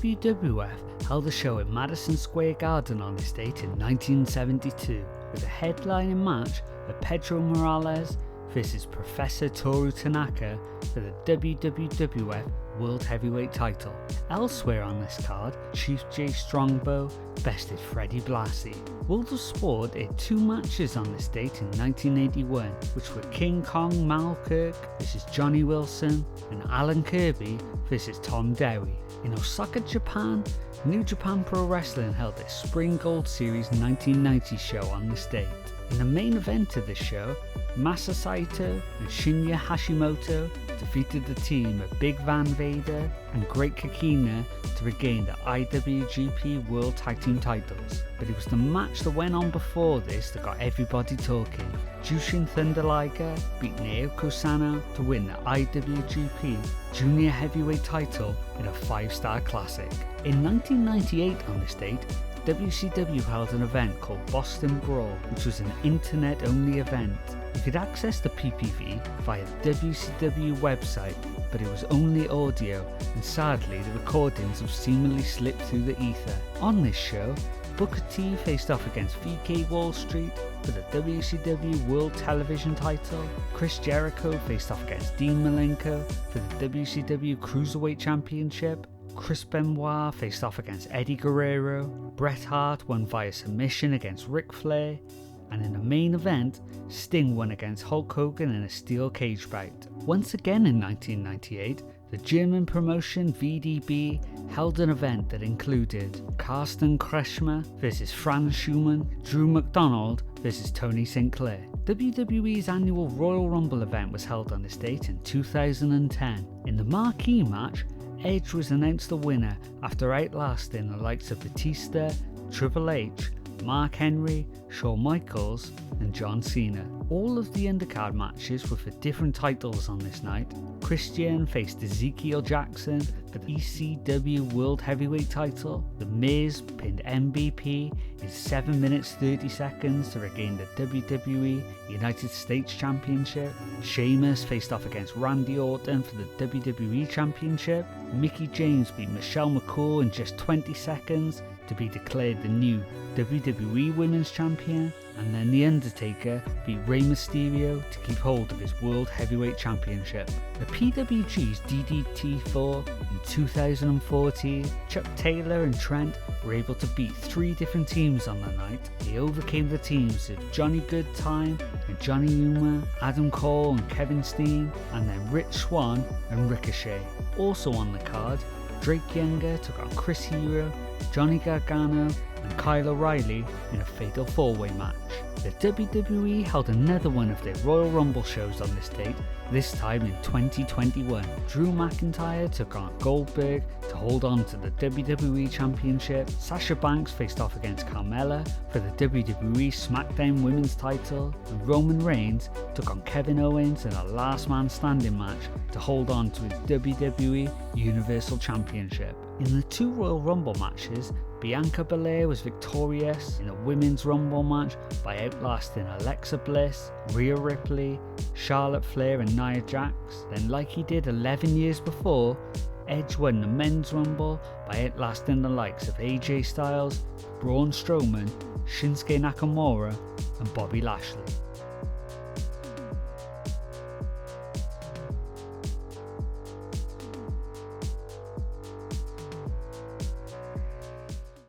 WWF held a show in Madison Square Garden on this date in 1972, with a headlining match of Pedro Morales versus Professor Toru Tanaka for the WWF World Heavyweight title. Elsewhere on this card, Chief Jay Strongbow bested Freddie Blassie. World of Sport had two matches on this date in 1981, which were King Kong Malkirk versus Johnny Wilson and Alan Kirby versus Tom Dowie. In Osaka, Japan, New Japan Pro Wrestling held its Spring Gold Series 1990 show on this date. In the main event of this show, Masa Saito and Shinya Hashimoto defeated the team of Big Van Vader and Great Kakina to regain the IWGP World Tag Team titles. But it was the match that went on before this that got everybody talking. Jushin Thunder Liger beat Naoko Sano to win the IWGP Junior Heavyweight title in a 5-star classic. In 1998 on this date, WCW held an event called Boston Brawl, which was an internet-only event. You could access the PPV via the WCW website, but it was only audio, and sadly the recordings have seemingly slipped through the ether. On this show, Booker T faced off against VK Wall Street for the WCW World Television title. Chris Jericho faced off against Dean Malenko for the WCW Cruiserweight Championship. Chris Benoit faced off against Eddie Guerrero. Bret Hart won via submission against Ric Flair. And in the main event, Sting won against Hulk Hogan in a steel cage bout. Once again in 1998, the German promotion VDB held an event that included Carsten Kretschmer versus Franz Schumann, Drew McDonald versus Tony Sinclair. WWE's annual Royal Rumble event was held on this date in 2010. In the marquee match, Edge was announced the winner after outlasting the likes of Batista, Triple H, Mark Henry, Shawn Michaels and John Cena. All of the undercard matches were for different titles on this night. Christian faced Ezekiel Jackson for the ECW World Heavyweight title. The Miz pinned MVP in 7 minutes 30 seconds to regain the WWE United States Championship. Sheamus faced off against Randy Orton for the WWE Championship. Mickie James beat Michelle McCool in just 20 seconds to be declared the new WWE Women's Champion, and then The Undertaker beat Rey Mysterio to keep hold of his World Heavyweight Championship. The PWG's DDT4 in 2014, Chuck Taylor and Trent were able to beat 3 different teams on the night. They overcame the teams of Johnny Goodtime and Johnny Uma, Adam Cole and Kevin Steen, and then Rich Swann and Ricochet. Also on the card, Drake Younger took on Chris Hero, Johnny Gargano and Kyle O'Reilly in a fatal 4-way match. The WWE held another one of their Royal Rumble shows on this date, this time in 2021. Drew McIntyre took on Goldberg to hold on to the WWE Championship. Sasha Banks faced off against Carmella for the WWE SmackDown Women's title, and Roman Reigns took on Kevin Owens in a last man standing match to hold on to his WWE Universal Championship. In the 2 Royal Rumble matches, Bianca Belair was victorious in a Women's Rumble match by outlasting Alexa Bliss, Rhea Ripley, Charlotte Flair and Nia Jax. Then, like he did 11 years before, Edge won the Men's Rumble by outlasting the likes of AJ Styles, Braun Strowman, Shinsuke Nakamura and Bobby Lashley.